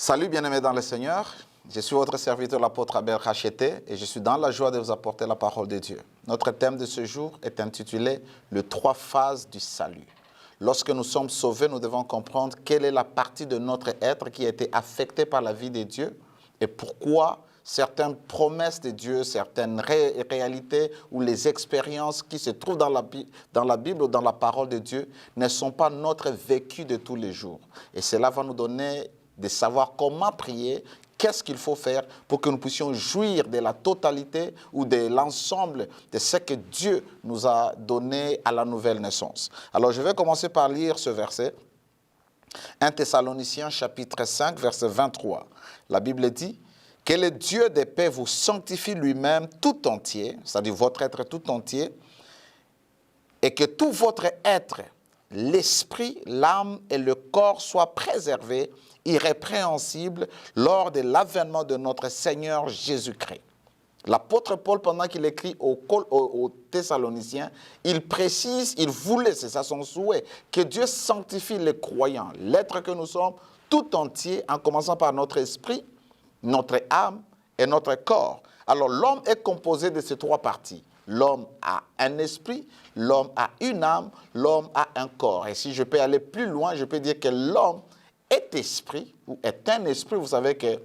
Salut bien-aimés dans le Seigneur, je suis votre serviteur l'apôtre Abel Racheté et je suis dans la joie de vous apporter la parole de Dieu. Notre thème de ce jour est intitulé « Les trois phases du salut ». Lorsque nous sommes sauvés, nous devons comprendre quelle est la partie de notre être qui a été affectée par la vie de Dieu et pourquoi certaines promesses de Dieu, certaines réalités ou les expériences qui se trouvent dans la Bible ou dans la parole de Dieu ne sont pas notre vécu de tous les jours. Et cela va nous donner de savoir comment prier, qu'est-ce qu'il faut faire pour que nous puissions jouir de la totalité ou de l'ensemble de ce que Dieu nous a donné à la nouvelle naissance. Alors, je vais commencer par lire ce verset. 1 Thessaloniciens chapitre 5, verset 23. La Bible dit « Que le Dieu de paix vous sanctifie lui-même tout entier, c'est-à-dire votre être tout entier, et que tout votre être, l'esprit, l'âme et le corps soient préservés irrépréhensible lors de l'avènement de notre Seigneur Jésus-Christ. » L'apôtre Paul, pendant qu'il écrit aux Thessaloniciens, il précise, il voulait, c'est ça son souhait, que Dieu sanctifie les croyants, l'être que nous sommes, tout entier, en commençant par notre esprit, notre âme et notre corps. Alors l'homme est composé de ces trois parties. L'homme a un esprit, l'homme a une âme, l'homme a un corps. Et si je peux aller plus loin, je peux dire que l'homme est esprit, ou est un esprit. Vous savez que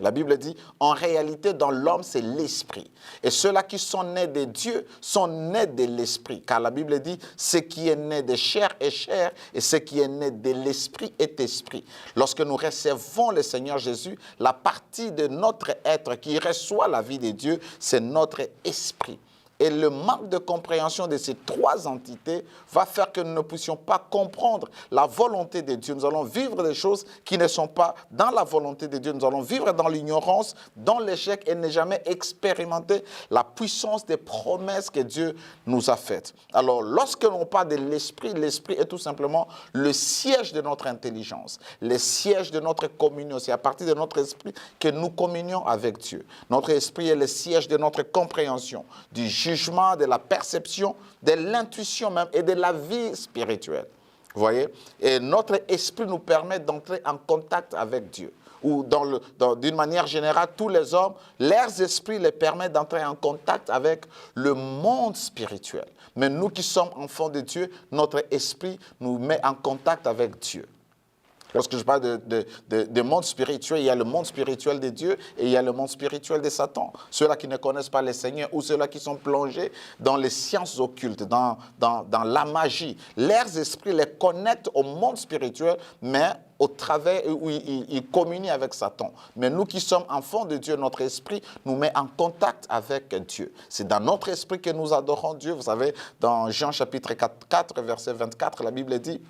la Bible dit, en réalité, dans l'homme, c'est l'esprit. Et ceux-là qui sont nés de Dieu sont nés de l'esprit. Car la Bible dit, ce qui est né de chair est chair, et ce qui est né de l'esprit est esprit. Lorsque nous recevons le Seigneur Jésus, la partie de notre être qui reçoit la vie de Dieu, c'est notre esprit. Et le manque de compréhension de ces trois entités va faire que nous ne puissions pas comprendre la volonté de Dieu. Nous allons vivre des choses qui ne sont pas dans la volonté de Dieu. Nous allons vivre dans l'ignorance, dans l'échec et ne jamais expérimenter la puissance des promesses que Dieu nous a faites. Alors, lorsque l'on parle de l'esprit, l'esprit est tout simplement le siège de notre intelligence, le siège de notre communion. C'est à partir de notre esprit que nous communions avec Dieu. Notre esprit est le siège de notre compréhension, du jugement, de la perception, de l'intuition même et de la vie spirituelle. Vous voyez? Et notre esprit nous permet d'entrer en contact avec Dieu. Ou d'une manière générale, tous les hommes, leurs esprits les permettent d'entrer en contact avec le monde spirituel. Mais nous qui sommes enfants de Dieu, notre esprit nous met en contact avec Dieu. Lorsque je parle de monde spirituel, il y a le monde spirituel de Dieu et il y a le monde spirituel de Satan. Ceux-là qui ne connaissent pas le Seigneur ou ceux-là qui sont plongés dans les sciences occultes, dans la magie. Leurs esprits les connectent au monde spirituel, mais au travers où ils communient avec Satan. Mais nous qui sommes enfants de Dieu, notre esprit nous met en contact avec Dieu. C'est dans notre esprit que nous adorons Dieu. Vous savez, dans Jean chapitre 4, verset 24, la Bible dit: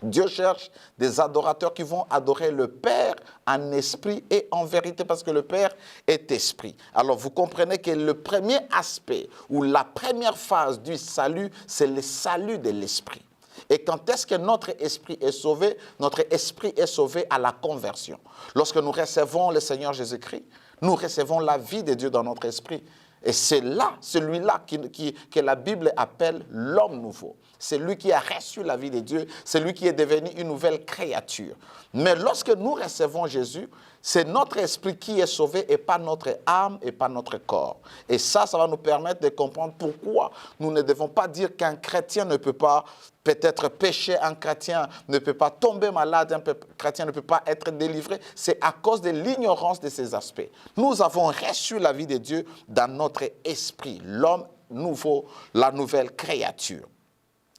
Dieu cherche des adorateurs qui vont adorer le Père en esprit et en vérité, parce que le Père est esprit. Alors vous comprenez que le premier aspect ou la première phase du salut, c'est le salut de l'esprit. Et quand est-ce que notre esprit est sauvé? Notre esprit est sauvé à la conversion. Lorsque nous recevons le Seigneur Jésus-Christ, nous recevons la vie de Dieu dans notre esprit. Et c'est là, celui-là que la Bible appelle l'homme nouveau. C'est lui qui a reçu la vie de Dieu, c'est lui qui est devenu une nouvelle créature. Mais lorsque nous recevons Jésus, c'est notre esprit qui est sauvé et pas notre âme et pas notre corps. Et ça va nous permettre de comprendre pourquoi nous ne devons pas dire qu'un chrétien ne peut pas peut-être pécher, un chrétien ne peut pas tomber malade, un chrétien ne peut pas être délivré. C'est à cause de l'ignorance de ces aspects. Nous avons reçu la vie de Dieu dans notre esprit, l'homme nouveau, la nouvelle créature.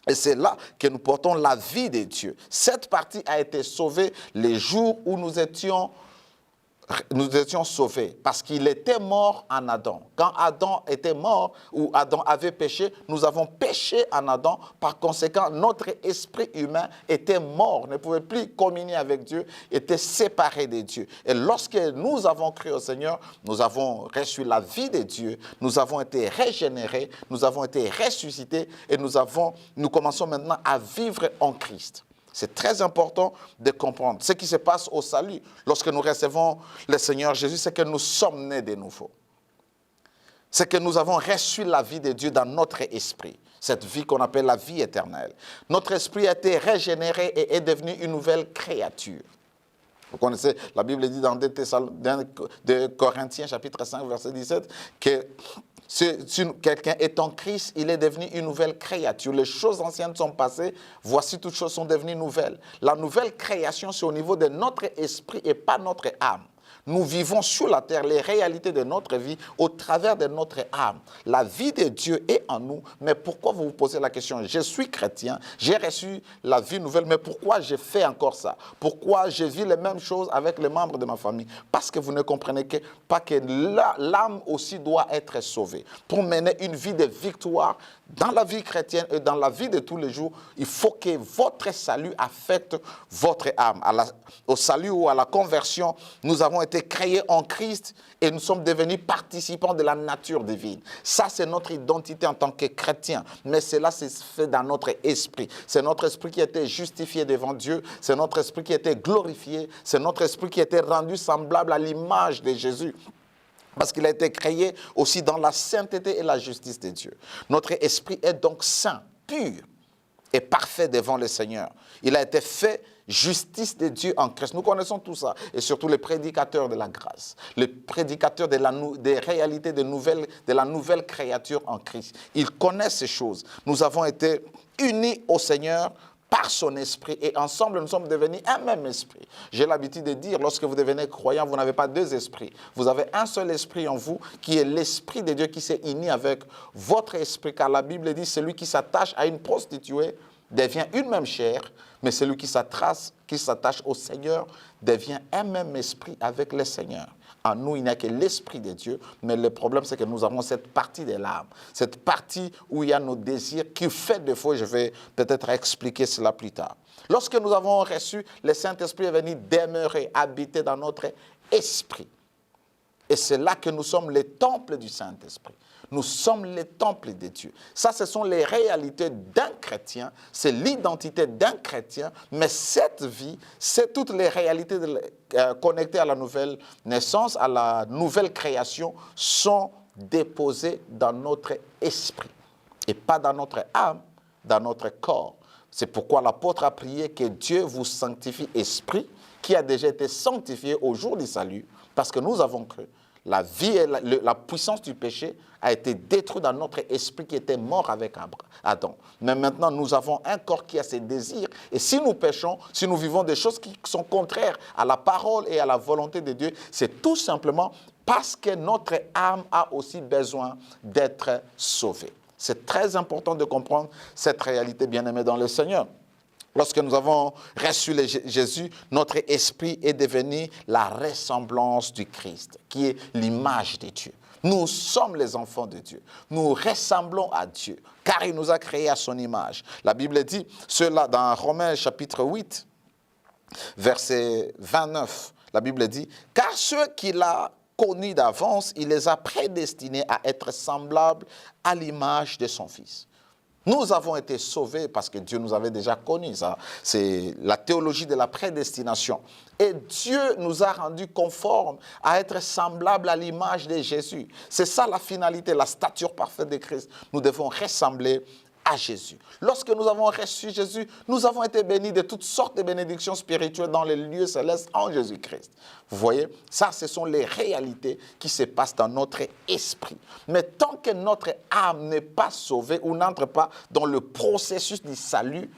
Et c'est là que nous portons la vie de Dieu. Cette partie a été sauvée les jours où nous étions sauvés, parce qu'il était mort en Adam. Quand Adam était mort, ou Adam avait péché, nous avons péché en Adam. Par conséquent, notre esprit humain était mort, ne pouvait plus communier avec Dieu, était séparé de Dieu. Et lorsque nous avons cru au Seigneur, nous avons reçu la vie de Dieu, nous avons été régénérés, nous avons été ressuscités, et nous commençons maintenant à vivre en Christ. C'est très important de comprendre. Ce qui se passe au salut, lorsque nous recevons le Seigneur Jésus, c'est que nous sommes nés de nouveau. C'est que nous avons reçu la vie de Dieu dans notre esprit. Cette vie qu'on appelle la vie éternelle. Notre esprit a été régénéré et est devenu une nouvelle créature. Vous connaissez, la Bible dit dans 2 Corinthiens chapitre 5 verset 17 que si quelqu'un est en Christ, il est devenu une nouvelle créature. Les choses anciennes sont passées, voici toutes choses sont devenues nouvelles. La nouvelle création, c'est au niveau de notre esprit et pas notre âme. Nous vivons sur la terre les réalités de notre vie au travers de notre âme. La vie de Dieu est en nous, mais pourquoi vous vous posez la question? Je suis chrétien, j'ai reçu la vie nouvelle, mais pourquoi je fais encore ça? Pourquoi je vis les mêmes choses avec les membres de ma famille? Parce que vous ne comprenez pas que l'âme aussi doit être sauvée. Pour mener une vie de victoire dans la vie chrétienne et dans la vie de tous les jours, il faut que votre salut affecte votre âme. Au salut ou à la conversion, nous avons été créés en Christ et nous sommes devenus participants de la nature divine. Ça, c'est notre identité en tant que chrétien. Mais cela se fait dans notre esprit. C'est notre esprit qui a été justifié devant Dieu. C'est notre esprit qui a été glorifié. C'est notre esprit qui a été rendu semblable à l'image de Jésus. Parce qu'il a été créé aussi dans la sainteté et la justice de Dieu. Notre esprit est donc saint, pur et parfait devant le Seigneur. Il a été fait justice de Dieu en Christ. Nous connaissons tout ça. Et surtout les prédicateurs de la grâce. Les prédicateurs des réalités de la nouvelle créature en Christ. Ils connaissent ces choses. Nous avons été unis au Seigneur par son esprit, et ensemble nous sommes devenus un même esprit. J'ai l'habitude de dire, lorsque vous devenez croyant, vous n'avez pas deux esprits. Vous avez un seul esprit en vous, qui est l'esprit de Dieu qui s'est uni avec votre esprit, car la Bible dit, celui qui s'attache à une prostituée devient une même chair, mais celui qui s'attache au Seigneur devient un même esprit avec le Seigneur. En nous, il n'y a que l'Esprit de Dieu, mais le problème, c'est que nous avons cette partie de l'âme, cette partie où il y a nos désirs qui fait défaut. Je vais peut-être expliquer cela plus tard. Lorsque nous avons reçu, le Saint-Esprit est venu demeurer, habiter dans notre esprit. Et c'est là que nous sommes les temples du Saint-Esprit. Nous sommes les temples de Dieu. Ça, ce sont les réalités d'un chrétien, c'est l'identité d'un chrétien, mais cette vie, c'est toutes les réalités connectées à la nouvelle naissance, à la nouvelle création, sont déposées dans notre esprit et pas dans notre âme, dans notre corps. C'est pourquoi l'apôtre a prié que Dieu vous sanctifie esprit, qui a déjà été sanctifié au jour du salut, parce que nous avons cru. La vie et la puissance du péché a été détruite dans notre esprit qui était mort avec Adam. Mais maintenant, nous avons un corps qui a ses désirs. Et si nous péchons, si nous vivons des choses qui sont contraires à la parole et à la volonté de Dieu, c'est tout simplement parce que notre âme a aussi besoin d'être sauvée. C'est très important de comprendre cette réalité, bien-aimée dans le Seigneur. Lorsque nous avons reçu Jésus, notre esprit est devenu la ressemblance du Christ, qui est l'image de Dieu. Nous sommes les enfants de Dieu. Nous ressemblons à Dieu, car il nous a créés à son image. La Bible dit cela dans Romains chapitre 8, verset 29. La Bible dit, « Car ceux qu'il a connus d'avance, il les a prédestinés à être semblables à l'image de son Fils. » Nous avons été sauvés parce que Dieu nous avait déjà connus. C'est la théologie de la prédestination. Et Dieu nous a rendus conformes à être semblables à l'image de Jésus. C'est ça la finalité, la stature parfaite de Christ. Nous devons ressembler à Jésus. Lorsque nous avons reçu Jésus, nous avons été bénis de toutes sortes de bénédictions spirituelles dans les lieux célestes en Jésus-Christ. Vous voyez, ça, ce sont les réalités qui se passent dans notre esprit. Mais tant que notre âme n'est pas sauvée ou n'entre pas dans le processus du salut,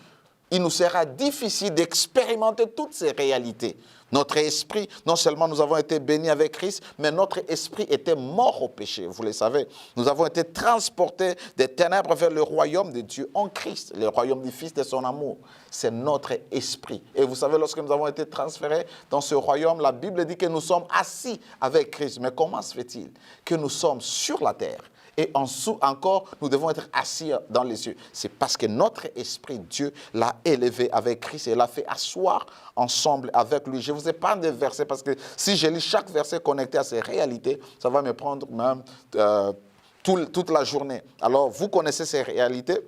il nous sera difficile d'expérimenter toutes ces réalités. Notre esprit, non seulement nous avons été bénis avec Christ, mais notre esprit était mort au péché, vous le savez. Nous avons été transportés des ténèbres vers le royaume de Dieu en Christ, le royaume du Fils de son amour. C'est notre esprit. Et vous savez, lorsque nous avons été transférés dans ce royaume, la Bible dit que nous sommes assis avec Christ. Mais comment se fait-il que nous sommes sur la terre? Et en dessous encore, nous devons être assis dans les cieux. C'est parce que notre esprit, Dieu l'a élevé avec Christ et l'a fait asseoir ensemble avec lui. Je ne vous ai pas des versets parce que si je lis chaque verset connecté à ces réalités, ça va me prendre même toute la journée. Alors, vous connaissez ces réalités.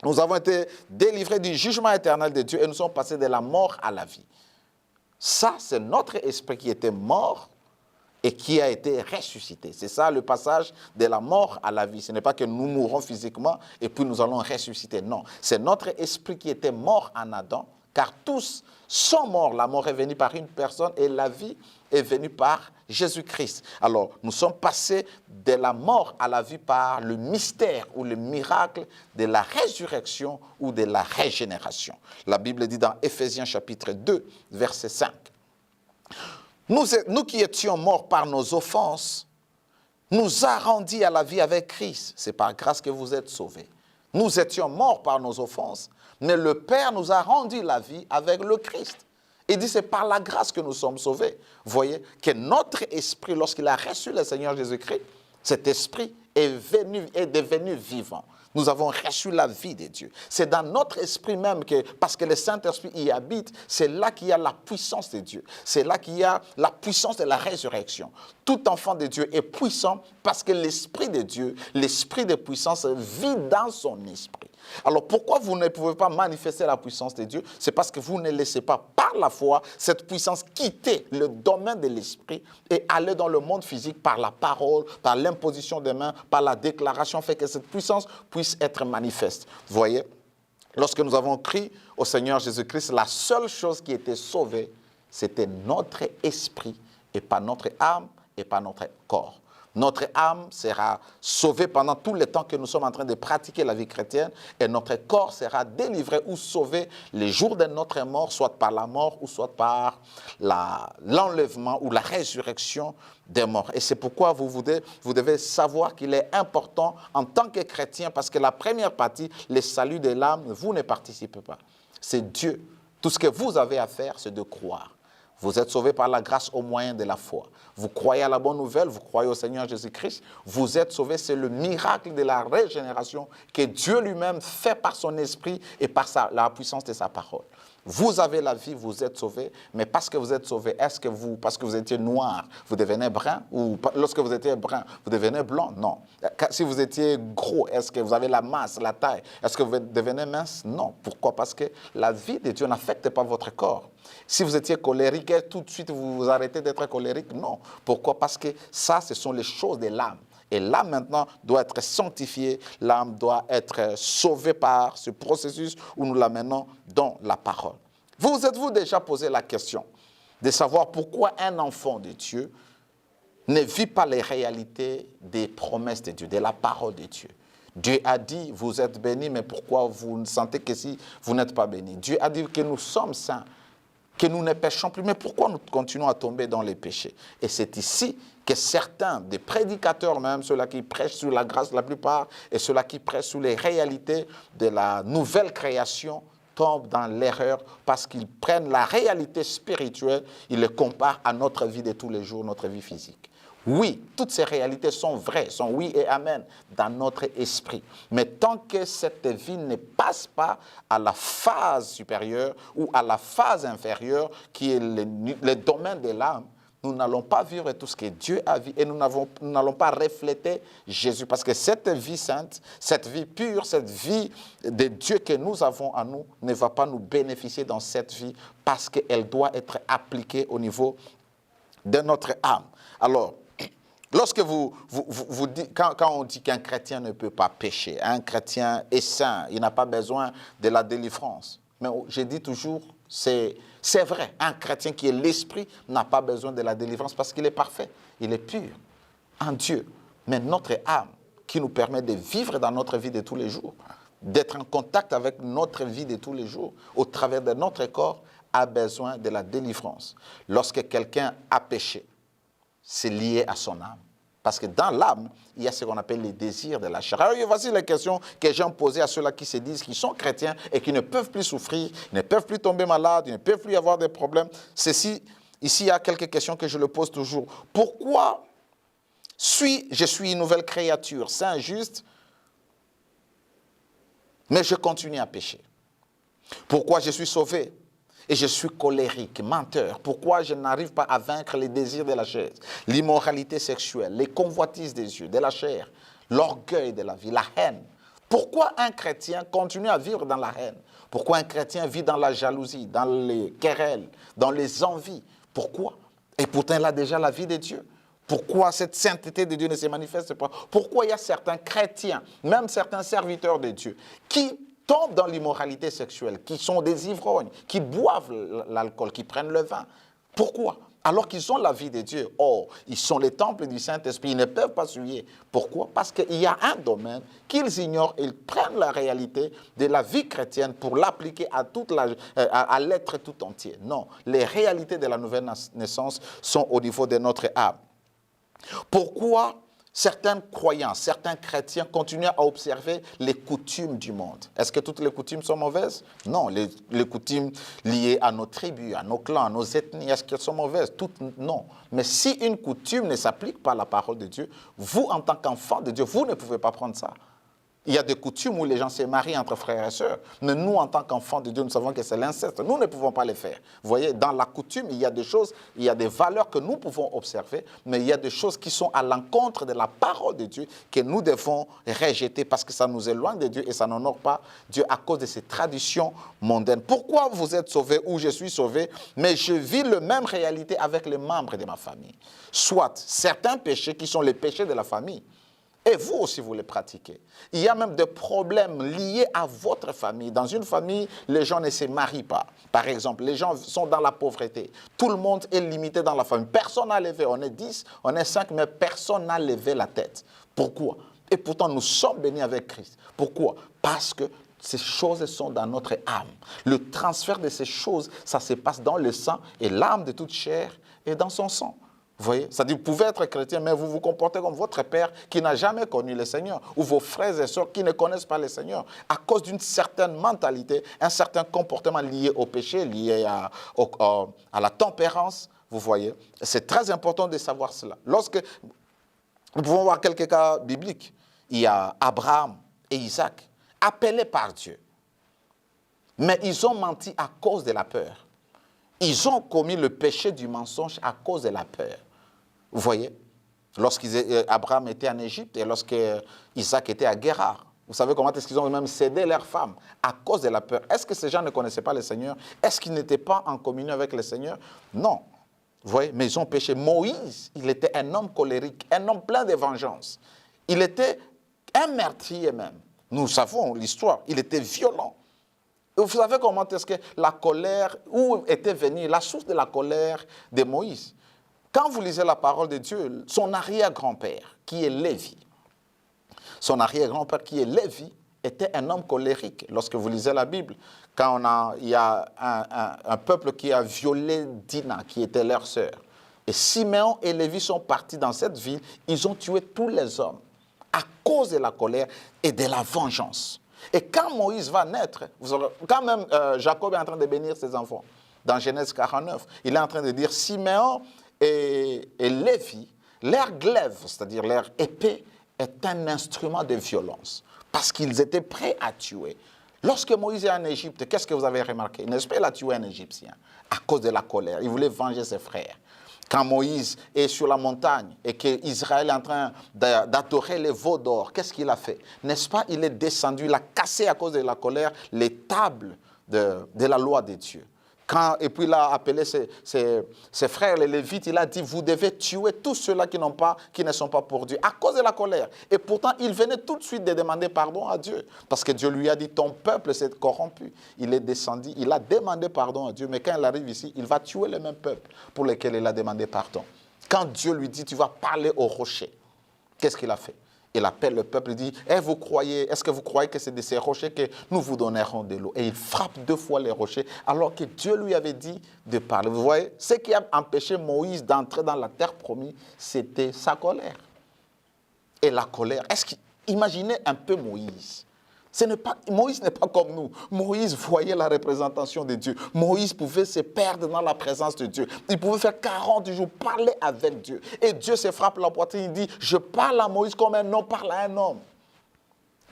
Nous avons été délivrés du jugement éternel de Dieu et nous sommes passés de la mort à la vie. Ça, c'est notre esprit qui était mort et qui a été ressuscité. C'est ça le passage de la mort à la vie. Ce n'est pas que nous mourrons physiquement et puis nous allons ressusciter. Non, c'est notre esprit qui était mort en Adam, car tous sont morts. La mort est venue par une personne et la vie est venue par Jésus-Christ. Alors, nous sommes passés de la mort à la vie par le mystère ou le miracle de la résurrection ou de la régénération. La Bible dit dans Éphésiens chapitre 2, verset 5. Nous qui étions morts par nos offenses, nous a rendus à la vie avec Christ. C'est par grâce que vous êtes sauvés. Nous étions morts par nos offenses, mais le Père nous a rendu la vie avec le Christ. Il dit, c'est par la grâce que nous sommes sauvés. Vous voyez que notre esprit, lorsqu'il a reçu le Seigneur Jésus-Christ, cet esprit est devenu vivant. Nous avons reçu la vie de Dieu. C'est dans notre esprit même que, parce que le Saint-Esprit y habite, c'est là qu'il y a la puissance de Dieu. C'est là qu'il y a la puissance de la résurrection. Tout enfant de Dieu est puissant parce que l'Esprit de Dieu, l'Esprit de puissance vit dans son esprit. Alors pourquoi vous ne pouvez pas manifester la puissance de Dieu? C'est parce que vous ne laissez pas par la foi cette puissance quitter le domaine de l'esprit et aller dans le monde physique par la parole, par l'imposition des mains, par la déclaration, fait que cette puissance puisse être manifeste. Vous voyez, lorsque nous avons crié au Seigneur Jésus-Christ, la seule chose qui était sauvée, c'était notre esprit et pas notre âme et pas notre corps. Notre âme sera sauvée pendant tout le temps que nous sommes en train de pratiquer la vie chrétienne et notre corps sera délivré ou sauvé les jours de notre mort, soit par la mort ou soit par l'enlèvement ou la résurrection des morts. Et c'est pourquoi vous devez savoir qu'il est important en tant que chrétien, parce que la première partie, le salut de l'âme, vous ne participez pas. C'est Dieu. Tout ce que vous avez à faire, c'est de croire. Vous êtes sauvés par la grâce au moyen de la foi. Vous croyez à la bonne nouvelle, vous croyez au Seigneur Jésus-Christ. Vous êtes sauvés, c'est le miracle de la régénération que Dieu lui-même fait par son esprit et par la puissance de sa parole. Vous avez la vie, vous êtes sauvés, mais parce que vous êtes sauvés, parce que vous étiez noir, vous devenez brun? Ou lorsque vous étiez brun, vous devenez blanc? Non. Si vous étiez gros, est-ce que vous avez la masse, la taille? Est-ce que vous devenez mince? Non. Pourquoi? Parce que la vie de Dieu n'affecte pas votre corps. Si vous étiez colérique, tout de suite vous arrêtez d'être colérique? Non. Pourquoi? Parce que ça, ce sont les choses de l'âme. Et l'âme maintenant doit être sanctifiée, l'âme doit être sauvée par ce processus où nous l'amenons dans la parole. Vous êtes-vous déjà posé la question de savoir pourquoi un enfant de Dieu ne vit pas les réalités des promesses de Dieu, de la parole de Dieu? Dieu a dit, vous êtes bénis, mais pourquoi vous ne sentez que si vous n'êtes pas bénis? Dieu a dit que nous sommes saints, que nous ne péchons plus, mais pourquoi nous continuons à tomber dans les péchés? Et c'est ici que certains des prédicateurs même, ceux-là qui prêchent sur la grâce la plupart, et ceux-là qui prêchent sur les réalités de la nouvelle création, tombent dans l'erreur parce qu'ils prennent la réalité spirituelle, ils le comparent à notre vie de tous les jours, notre vie physique. Oui, toutes ces réalités sont vraies, sont oui et amen dans notre esprit. Mais tant que cette vie ne passe pas à la phase supérieure ou à la phase inférieure, qui est le domaine de l'âme, nous n'allons pas vivre tout ce que Dieu a vu et nous n'allons pas refléter Jésus. Parce que cette vie sainte, cette vie pure, cette vie de Dieu que nous avons en nous ne va pas nous bénéficier dans cette vie parce qu'elle doit être appliquée au niveau de notre âme. Alors, lorsque vous dites, quand on dit qu'un chrétien ne peut pas pécher, un chrétien est saint, il n'a pas besoin de la délivrance. Mais je dis toujours, c'est vrai, un chrétien qui est l'esprit n'a pas besoin de la délivrance parce qu'il est parfait, il est pur en Dieu. Mais notre âme, qui nous permet de vivre dans notre vie de tous les jours, d'être en contact avec notre vie de tous les jours, au travers de notre corps, a besoin de la délivrance. Lorsque quelqu'un a péché, c'est lié à son âme. Parce que dans l'âme, il y a ce qu'on appelle les désirs de la chair. Alors, voici les questions que j'ai posées à ceux-là qui se disent qu'ils sont chrétiens et qui ne peuvent plus souffrir, ils ne peuvent plus tomber malades, ils ne peuvent plus avoir des problèmes. Ici, il y a quelques questions que je le pose toujours. Pourquoi je suis une nouvelle créature, saint, juste, mais je continue à pécher? Pourquoi je suis sauvé et je suis colérique, menteur? Pourquoi je n'arrive pas à vaincre les désirs de la chair, l'immoralité sexuelle, les convoitises des yeux, de la chair, l'orgueil de la vie, la haine? Pourquoi un chrétien continue à vivre dans la haine? Pourquoi un chrétien vit dans la jalousie, dans les querelles, dans les envies? Pourquoi? Et pourtant, il a déjà la vie de Dieu. Pourquoi cette sainteté de Dieu ne se manifeste pas? Pourquoi il y a certains chrétiens, même certains serviteurs de Dieu, qui tombent dans l'immoralité sexuelle, qui sont des ivrognes, qui boivent l'alcool, qui prennent le vin. Pourquoi? Alors qu'ils ont la vie de Dieu. Or, ils sont les temples du Saint-Esprit, ils ne peuvent pas souiller. Pourquoi? Parce qu'il y a un domaine qu'ils ignorent, ils prennent la réalité de la vie chrétienne pour l'appliquer à l'être tout entier. Non, les réalités de la nouvelle naissance sont au niveau de notre âme. Pourquoi certains croyants, certains chrétiens continuent à observer les coutumes du monde? Est-ce que toutes les coutumes sont mauvaises? Non, les coutumes liées à nos tribus, à nos clans, à nos ethnies, est-ce qu'elles sont mauvaises? Toutes, non. Mais si une coutume ne s'applique pas à la parole de Dieu, vous, en tant qu'enfant de Dieu, vous ne pouvez pas prendre ça. Il y a des coutumes où les gens se marient entre frères et sœurs. Mais nous, en tant qu'enfants de Dieu, nous savons que c'est l'inceste. Nous ne pouvons pas les faire. Vous voyez, dans la coutume, il y a des choses, il y a des valeurs que nous pouvons observer, mais il y a des choses qui sont à l'encontre de la parole de Dieu que nous devons rejeter parce que ça nous éloigne de Dieu et ça n'honore pas Dieu à cause de ces traditions mondaines. Pourquoi vous êtes sauvés ou je suis sauvé, mais je vis la même réalité avec les membres de ma famille? Soit certains péchés qui sont les péchés de la famille, et vous aussi, vous les pratiquez. Il y a même des problèmes liés à votre famille. Dans une famille, les gens ne se marient pas. Par exemple, les gens sont dans la pauvreté. Tout le monde est limité dans la famille. Personne n'a levé. On est 10, on est 5, mais personne n'a levé la tête. Pourquoi? Et pourtant, nous sommes bénis avec Christ. Pourquoi? Parce que ces choses sont dans notre âme. Le transfert de ces choses, ça se passe dans le sang et l'âme de toute chair est dans son sang. Vous voyez? C'est-à-dire, vous pouvez être chrétien, mais vous vous comportez comme votre père qui n'a jamais connu le Seigneur, ou vos frères et sœurs qui ne connaissent pas le Seigneur, à cause d'une certaine mentalité, un certain comportement lié au péché, lié à la tempérance. Vous voyez? C'est très important de savoir cela. Lorsque nous pouvons voir quelques cas bibliques, il y a Abraham et Isaac, appelés par Dieu, mais ils ont menti à cause de la peur. Ils ont commis le péché du mensonge à cause de la peur. Vous voyez, lorsqu'Abraham était en Égypte et lorsque Isaac était à Guérar, vous savez comment est-ce qu'ils ont même cédé leurs femmes à cause de la peur. Est-ce que ces gens ne connaissaient pas le Seigneur? Est-ce qu'ils n'étaient pas en communion avec le Seigneur? Non. Vous voyez, mais ils ont péché. Moïse, il était un homme colérique, un homme plein de vengeance. Il était un meurtrier même. Nous savons l'histoire, il était violent. Vous savez comment est-ce que la colère, où était venue la source de la colère de Moïse? Quand vous lisez la parole de Dieu, son arrière-grand-père, qui est Lévi, était un homme colérique. Lorsque vous lisez la Bible, il y a un peuple qui a violé Dina, qui était leur sœur. Et Siméon et Lévi sont partis dans cette ville, ils ont tué tous les hommes à cause de la colère et de la vengeance. Et quand Moïse va naître, quand même Jacob est en train de bénir ses enfants, dans Genèse 49, il est en train de dire Siméon et Lévi, leur glaive, c'est-à-dire leur épée, est un instrument de violence, parce qu'ils étaient prêts à tuer. Lorsque Moïse est en Égypte, qu'est-ce que vous avez remarqué? N'est-ce pas, il a tué un Égyptien à cause de la colère. Il voulait venger ses frères. Quand Moïse est sur la montagne et qu'Israël est en train d'adorer les veaux d'or, qu'est-ce qu'il a fait? N'est-ce pas, il est descendu, il a cassé à cause de la colère les tables de la loi de Dieu. Et puis il a appelé ses frères, les Lévites, il a dit, vous devez tuer tous ceux-là qui ne sont pas pour Dieu, à cause de la colère. Et pourtant, il venait tout de suite de demander pardon à Dieu, parce que Dieu lui a dit, ton peuple s'est corrompu. Il est descendu, il a demandé pardon à Dieu, mais quand il arrive ici, il va tuer le même peuple pour lequel il a demandé pardon. Quand Dieu lui dit, tu vas parler au rocher, qu'est-ce qu'il a fait? Il appelle le peuple, il dit, est-ce que vous croyez que c'est de ces rochers que nous vous donnerons de l'eau? Et il frappe 2 fois les rochers, alors que Dieu lui avait dit de parler. Vous voyez, ce qui a empêché Moïse d'entrer dans la terre promise, c'était sa colère. Et la colère, imaginez un peu Moïse. Moïse n'est pas comme nous. Moïse voyait la représentation de Dieu. Moïse pouvait se perdre dans la présence de Dieu. Il pouvait faire 40 jours parler avec Dieu. Et Dieu se frappe la poitrine, il dit, je parle à Moïse comme un homme parle à un homme.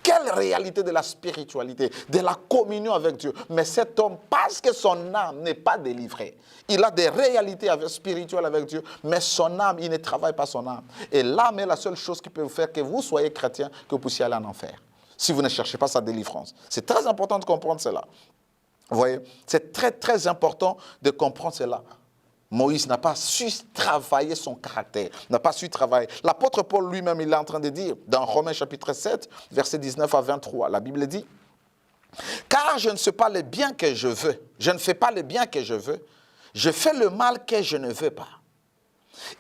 Quelle réalité de la spiritualité, de la communion avec Dieu. Mais cet homme, parce que son âme n'est pas délivrée, il a des réalités spirituelles avec Dieu, mais son âme, il ne travaille pas son âme. Et l'âme est la seule chose qui peut vous faire que vous soyez chrétien, que vous puissiez aller en enfer. Si vous ne cherchez pas sa délivrance. C'est très important de comprendre cela. Vous voyez, c'est très, très important de comprendre cela. Moïse n'a pas su travailler son caractère, n'a pas su travailler. L'apôtre Paul lui-même, il est en train de dire, dans Romains chapitre 7, versets 19 à 23, la Bible dit, Car je ne sais pas le bien que je veux. Je ne fais pas le bien que je veux. Je fais le mal que je ne veux pas.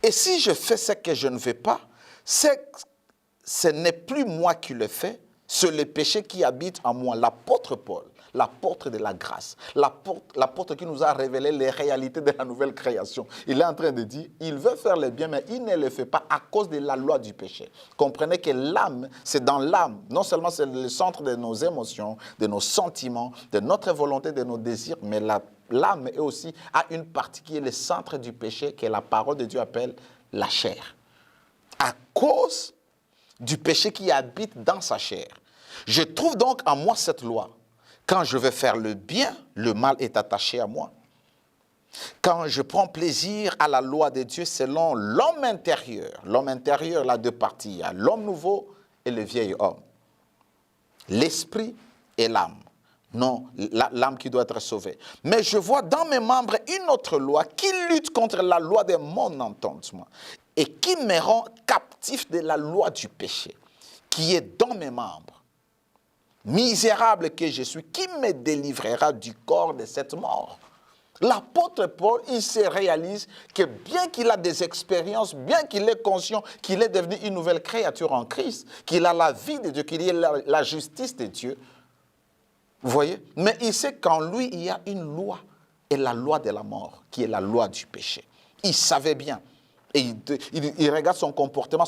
Et si je fais ce que je ne veux pas, ce n'est plus moi qui le fais, c'est le péché qui habite en moi. L'apôtre Paul, l'apôtre de la grâce, l'apôtre qui nous a révélé les réalités de la nouvelle création. Il est en train de dire, il veut faire le bien, mais il ne le fait pas à cause de la loi du péché. Comprenez que l'âme, c'est dans l'âme. Non seulement c'est le centre de nos émotions, de nos sentiments, de notre volonté, de nos désirs, mais l'âme est aussi a une partie qui est le centre du péché, que la parole de Dieu appelle la chair. À cause du péché qui habite dans sa chair. Je trouve donc en moi cette loi. Quand je veux faire le bien, le mal est attaché à moi. Quand je prends plaisir à la loi de Dieu selon l'homme intérieur, il a deux parties, il y a l'homme nouveau et le vieil homme. L'esprit et l'âme. Non, l'âme qui doit être sauvée. Mais je vois dans mes membres une autre loi qui lutte contre la loi de mon entendement et qui me rend captif de la loi du péché qui est dans mes membres. Misérable que je suis, qui me délivrera du corps de cette mort? L'apôtre Paul, il se réalise que bien qu'il a des expériences, bien qu'il est conscient qu'il est devenu une nouvelle créature en Christ, qu'il a la vie de Dieu, qu'il y a la justice de Dieu, vous voyez? Mais il sait qu'en lui, il y a une loi, et la loi de la mort, qui est la loi du péché. Il savait bien. Et il regarde son comportement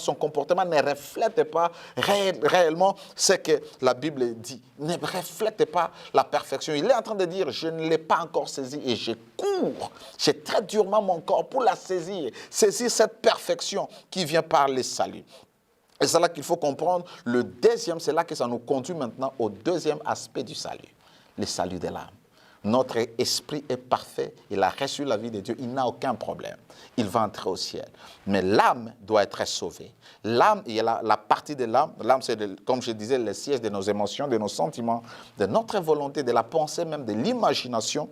ne reflète pas réellement ce que la Bible dit, ne reflète pas la perfection. Il est en train de dire, je ne l'ai pas encore saisi et je cours, j'ai très durement mon corps pour la saisir cette perfection qui vient par le salut. Et c'est là qu'il faut comprendre le deuxième, c'est là que ça nous conduit maintenant au deuxième aspect du salut, le salut de l'âme. Notre esprit est parfait, il a reçu la vie de Dieu, il n'a aucun problème. Il va entrer au ciel. Mais l'âme doit être sauvée. L'âme, il y a la partie de l'âme. L'âme, c'est, comme je disais, le siège de nos émotions, de nos sentiments, de notre volonté, de la pensée même, de l'imagination,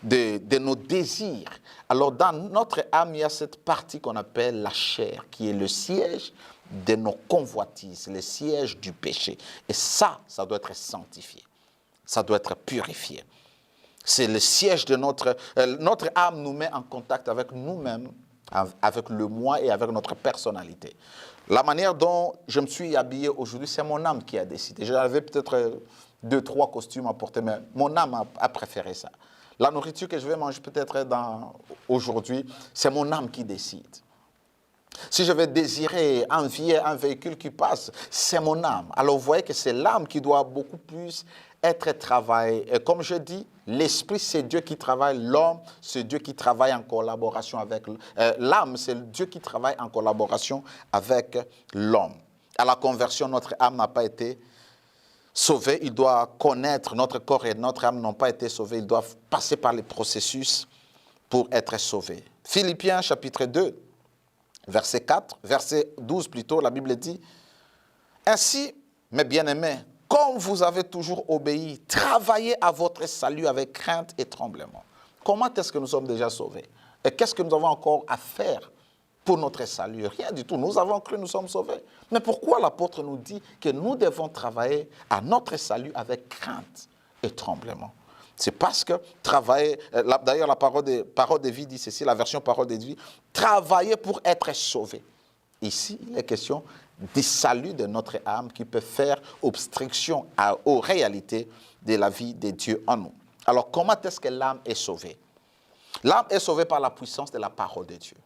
de nos désirs. Alors, dans notre âme, il y a cette partie qu'on appelle la chair, qui est le siège de nos convoitises, le siège du péché. Et ça doit être sanctifié. Ça doit être purifié. C'est le siège de notre âme nous met en contact avec nous-mêmes, avec le moi et avec notre personnalité. La manière dont je me suis habillé aujourd'hui, c'est mon âme qui a décidé. J'avais peut-être 2-3 costumes à porter, mais mon âme a préféré ça. La nourriture que je vais manger peut-être aujourd'hui, c'est mon âme qui décide. Si je vais désirer, envier un véhicule qui passe, c'est mon âme. Alors vous voyez que c'est l'âme qui doit beaucoup plus être travaillée. Et comme je dis, l'esprit, c'est Dieu qui travaille. L'homme, c'est Dieu qui travaille en collaboration avec l'âme, c'est Dieu qui travaille en collaboration avec l'homme. À la conversion, notre âme n'a pas été sauvée. Il doit connaître, notre corps et notre âme n'ont pas été sauvés. Ils doivent passer par les processus pour être sauvés. Philippiens chapitre 2. Verset 12 plutôt, la Bible dit, « Ainsi, mes bien-aimés, comme vous avez toujours obéi, travaillez à votre salut avec crainte et tremblement. » Comment est-ce que nous sommes déjà sauvés? Et qu'est-ce que nous avons encore à faire pour notre salut? Rien du tout. Nous avons cru, nous sommes sauvés. Mais pourquoi l'apôtre nous dit que nous devons travailler à notre salut avec crainte et tremblement? C'est parce que travailler, d'ailleurs la parole de vie dit ceci, la version parole de vie, travailler pour être sauvé. Ici, il est question du salut de notre âme qui peut faire obstruction aux réalités de la vie de Dieu en nous. Alors, comment est-ce que l'âme est sauvée? L'âme est sauvée par la puissance de la parole de Dieu.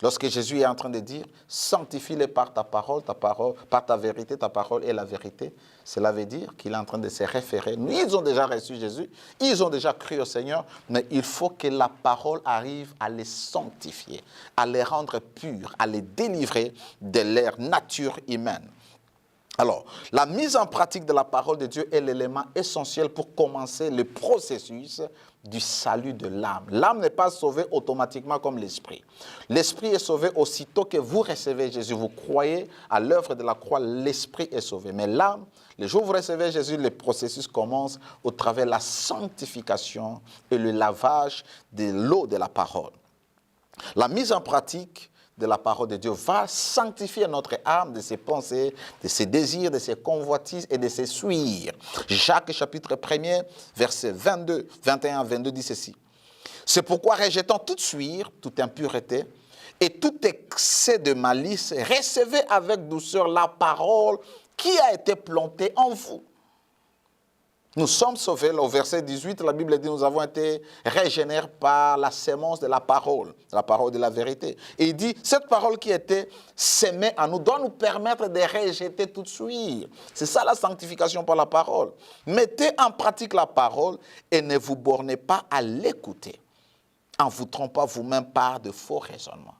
Lorsque Jésus est en train de dire, sanctifie-les par ta parole, par ta vérité, ta parole est la vérité, cela veut dire qu'il est en train de se référer. Ils ont déjà reçu Jésus, ils ont déjà cru au Seigneur, mais il faut que la parole arrive à les sanctifier, à les rendre purs, à les délivrer de leur nature humaine. Alors, la mise en pratique de la parole de Dieu est l'élément essentiel pour commencer le processus du salut de l'âme. L'âme n'est pas sauvée automatiquement comme l'esprit. L'esprit est sauvé aussitôt que vous recevez Jésus. Vous croyez à l'œuvre de la croix, l'esprit est sauvé. Mais l'âme, le jour où vous recevez Jésus, le processus commence au travers de la sanctification et le lavage de l'eau de la parole. La mise en pratique de la parole de Dieu va sanctifier notre âme de ses pensées, de ses désirs, de ses convoitises et de ses souilles. Jacques chapitre 1er, versets 22, 21 à 22 dit ceci. C'est pourquoi rejetant toute souillure, toute impureté et tout excès de malice, recevez avec douceur la parole qui a été plantée en vous. Nous sommes sauvés, au verset 18, la Bible dit, nous avons été régénérés par la sémence de la parole de la vérité. Et il dit, cette parole qui était sémée en nous doit nous permettre de rejeter toute souillure. C'est ça la sanctification par la parole. Mettez en pratique la parole et ne vous bornez pas à l'écouter, en vous trompant vous-même par de faux raisonnements.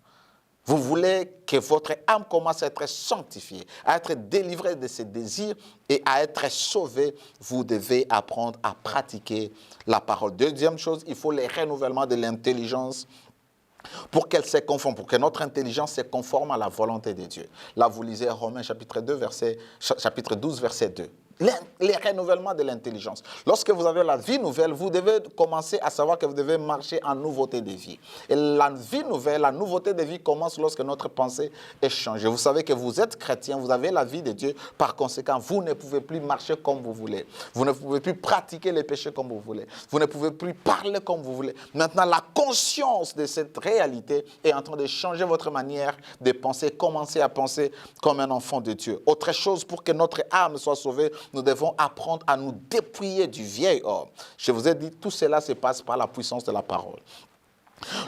Vous voulez que votre âme commence à être sanctifiée, à être délivrée de ses désirs et à être sauvée. Vous devez apprendre à pratiquer la parole. Deuxième chose, il faut le renouvellement de l'intelligence pour qu'elle se conforme, pour que notre intelligence se conforme à la volonté de Dieu. Là, vous lisez Romains chapitre 12, verset 2. Les renouvellements de l'intelligence. Lorsque vous avez la vie nouvelle, vous devez commencer à savoir que vous devez marcher en nouveauté de vie. Et la vie nouvelle, la nouveauté de vie commence lorsque notre pensée est changée. Vous savez que vous êtes chrétien, vous avez la vie de Dieu. Par conséquent, vous ne pouvez plus marcher comme vous voulez. Vous ne pouvez plus pratiquer les péchés comme vous voulez. Vous ne pouvez plus parler comme vous voulez. Maintenant, la conscience de cette réalité est en train de changer votre manière de penser. Commencez à penser comme un enfant de Dieu. Autre chose, pour que notre âme soit sauvée, nous devons apprendre à nous dépouiller du vieil homme. Je vous ai dit, tout cela se passe par la puissance de la parole.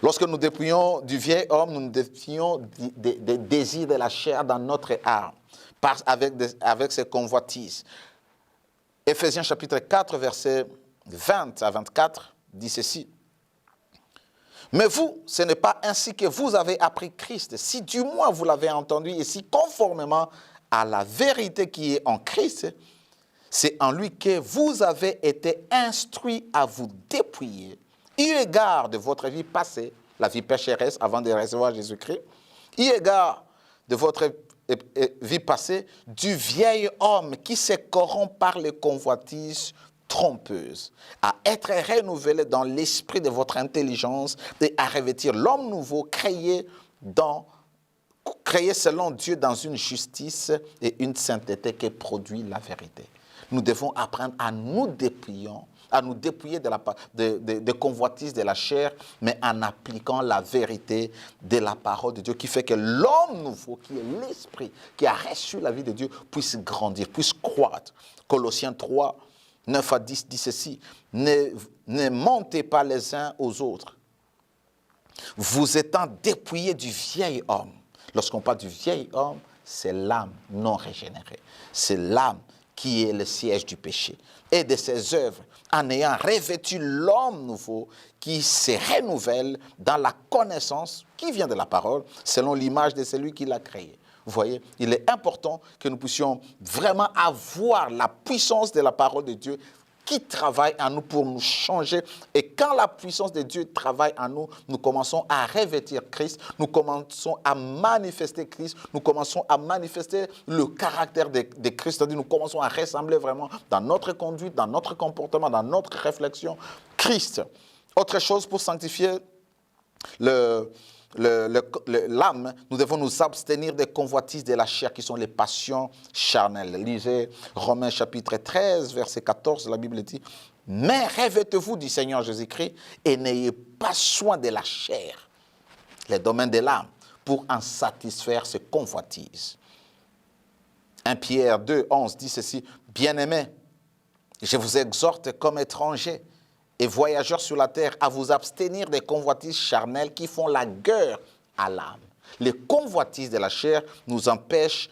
Lorsque nous dépouillons du vieil homme, nous nous dépouillons des désirs de la chair dans notre âme, avec ses convoitises. Éphésiens chapitre 4, versets 20 à 24, dit ceci. Mais vous, ce n'est pas ainsi que vous avez appris Christ, si du moins vous l'avez entendu, et si conformément à la vérité qui est en Christ, c'est en lui que vous avez été instruits à vous dépouiller, eu égard de votre vie passée, la vie pécheresse avant de recevoir Jésus-Christ, eu égard de votre vie passée, du vieil homme qui se corrompt par les convoitises trompeuses, à être renouvelé dans l'esprit de votre intelligence et à revêtir l'homme nouveau créé selon Dieu dans une justice et une sainteté qui produit la vérité. Nous devons apprendre à nous dépouiller des convoitises de la chair, mais en appliquant la vérité de la parole de Dieu, qui fait que l'homme nouveau, qui est l'esprit, qui a reçu la vie de Dieu, puisse grandir, puisse croître. Colossiens 3, 9 à 10 dit ceci, ne mentez pas les uns aux autres, vous étant dépouillés du vieil homme. Lorsqu'on parle du vieil homme, c'est l'âme non régénérée. C'est l'âme qui est le siège du péché. Et de ses œuvres, en ayant revêtu l'homme nouveau qui se renouvelle dans la connaissance qui vient de la parole, selon l'image de celui qui l'a créé. Vous voyez, il est important que nous puissions vraiment avoir la puissance de la parole de Dieu qui travaille en nous pour nous changer. Et quand la puissance de Dieu travaille en nous, nous commençons à revêtir Christ, nous commençons à manifester Christ, nous commençons à manifester le caractère de Christ, c'est-à-dire nous commençons à ressembler vraiment dans notre conduite, dans notre comportement, dans notre réflexion, Christ. Autre chose pour sanctifier l'âme, nous devons nous abstenir des convoitises de la chair qui sont les passions charnelles. Lisez Romains chapitre 13, verset 14, la Bible dit « Mais revêtez-vous du Seigneur Jésus-Christ et n'ayez pas soin de la chair, les domaines de l'âme, pour en satisfaire ses convoitises. » 1 Pierre 2, 11 dit ceci « Bien-aimés, je vous exhorte comme étrangers et voyageurs sur la terre, à vous abstenir des convoitises charnelles qui font la guerre à l'âme. » Les convoitises de la chair nous empêchent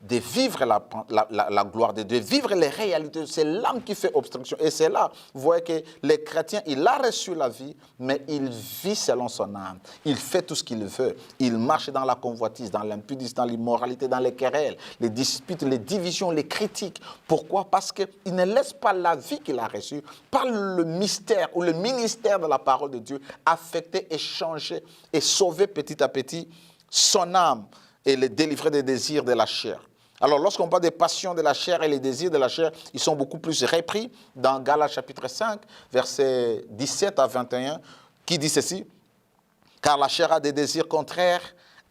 de vivre la gloire de Dieu, de vivre les réalités. C'est l'âme qui fait obstruction. Et c'est là, vous voyez que les chrétiens, il a reçu la vie, mais il vit selon son âme. Il fait tout ce qu'il veut. Il marche dans la convoitise, dans l'impudicité, dans l'immoralité, dans les querelles, les disputes, les divisions, les critiques. Pourquoi? Parce qu'il ne laisse pas la vie qu'il a reçue par le mystère ou le ministère de la parole de Dieu affecter et changer et sauver petit à petit son âme et le délivrer des désirs de la chair. Alors, lorsqu'on parle des passions de la chair et les désirs de la chair, ils sont beaucoup plus repris dans Galates chapitre 5, versets 17 à 21, qui dit ceci. « Car la chair a des désirs contraires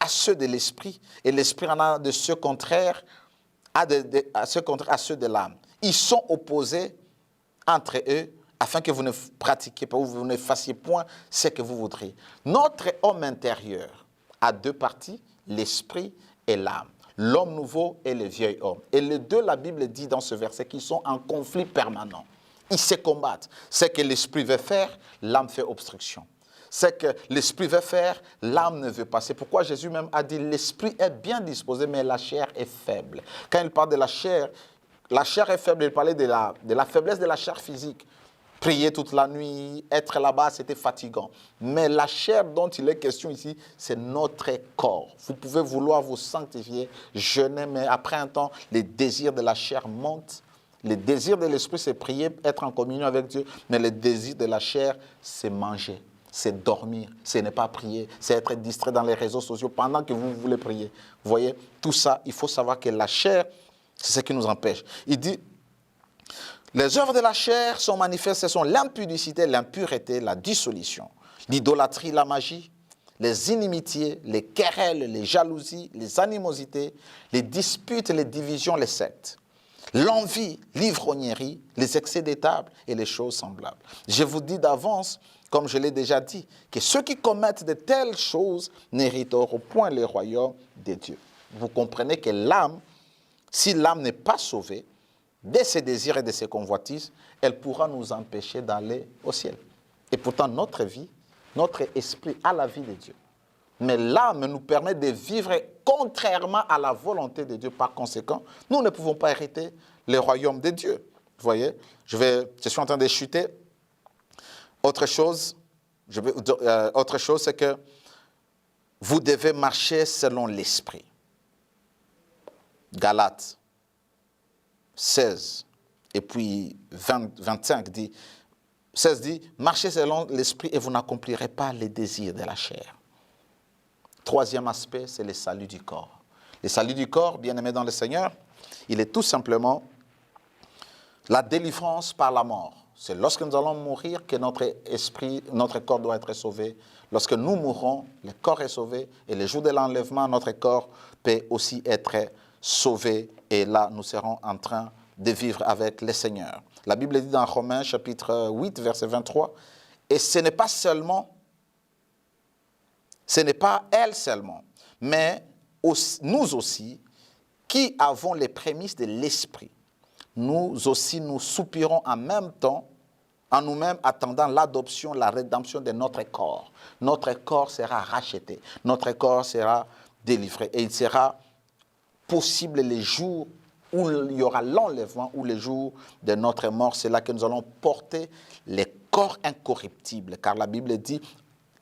à ceux de l'esprit, et l'esprit en a de ceux contraires à ceux de l'âme. Ils sont opposés entre eux, afin que vous ne pratiquiez pas ou vous ne fassiez point ce que vous voudriez. Notre homme intérieur a deux parties, l'esprit et l'âme. L'homme nouveau et le vieil homme. Et les deux, la Bible dit dans ce verset, qu'ils sont en conflit permanent. Ils se combattent. Ce que l'esprit veut faire, l'âme fait obstruction. Ce que l'esprit veut faire, l'âme ne veut pas. C'est pourquoi Jésus même a dit, l'esprit est bien disposé, mais la chair est faible. Quand il parle de la chair est faible, il parlait de la faiblesse de la chair physique. Prier toute la nuit, être là-bas, c'était fatigant. Mais la chair dont il est question ici, c'est notre corps. Vous pouvez vouloir vous sanctifier, jeûner, mais après un temps, les désirs de la chair montent. Les désirs de l'esprit, c'est prier, être en communion avec Dieu. Mais les désirs de la chair, c'est manger, c'est dormir, c'est ne pas prier, c'est être distrait dans les réseaux sociaux pendant que vous voulez prier. Vous voyez, tout ça, il faut savoir que la chair, c'est ce qui nous empêche. Il dit, les œuvres de la chair sont manifestes, ce sont l'impudicité, l'impureté, la dissolution, l'idolâtrie, la magie, les inimitiés, les querelles, les jalousies, les animosités, les disputes, les divisions, les sectes, l'envie, l'ivrognerie, les excès des tables et les choses semblables. Je vous dis d'avance, comme je l'ai déjà dit, que ceux qui commettent de telles choses n'hériteront point le royaume de Dieu. Vous comprenez que l'âme, si l'âme n'est pas sauvée, de ses désirs et de ses convoitises, elle pourra nous empêcher d'aller au ciel. Et pourtant, notre vie, notre esprit a la vie de Dieu. Mais l'âme nous permet de vivre contrairement à la volonté de Dieu. Par conséquent, nous ne pouvons pas hériter le royaume de Dieu. Vous voyez, je suis en train de chuter. Autre chose, c'est que vous devez marcher selon l'esprit. Galates 16 et puis 25 dit, 16 dit, marchez selon l'esprit et vous n'accomplirez pas les désirs de la chair. Troisième aspect, c'est le salut du corps. Le salut du corps, bien-aimé dans le Seigneur, il est tout simplement la délivrance par la mort. C'est lorsque nous allons mourir que notre esprit, notre corps doit être sauvé. Lorsque nous mourrons, le corps est sauvé et le jour de l'enlèvement, notre corps peut aussi être sauvé et là, nous serons en train de vivre avec le Seigneur. La Bible dit dans Romains chapitre 8, verset 23, et ce n'est pas elle seulement, mais nous aussi, qui avons les prémices de l'esprit, nous aussi nous soupirons en même temps, en nous-mêmes attendant l'adoption, la rédemption de notre corps. Notre corps sera racheté, notre corps sera délivré et il sera possible les jours où il y aura l'enlèvement, ou les jours de notre mort. C'est là que nous allons porter les corps incorruptibles, car la Bible dit,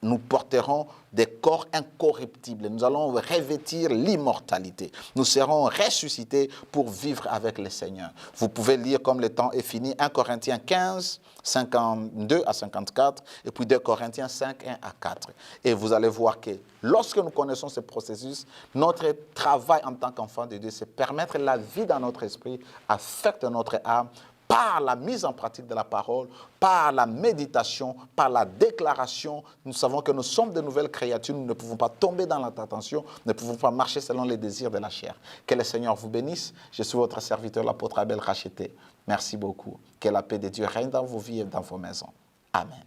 nous porterons des corps incorruptibles. Nous allons revêtir l'immortalité. Nous serons ressuscités pour vivre avec le Seigneur. Vous pouvez lire comme le temps est fini, 1 Corinthiens 15, 52 à 54, et puis 2 Corinthiens 5, 1 à 4. Et vous allez voir que lorsque nous connaissons ce processus, notre travail en tant qu'enfant de Dieu, c'est permettre la vie dans notre esprit, affecte notre âme, par la mise en pratique de la parole, par la méditation, par la déclaration. Nous savons que nous sommes de nouvelles créatures, nous ne pouvons pas tomber dans la tentation, nous ne pouvons pas marcher selon les désirs de la chair. Que le Seigneur vous bénisse. Je suis votre serviteur, l'apôtre Abel Racheté. Merci beaucoup. Que la paix de Dieu règne dans vos vies et dans vos maisons. Amen.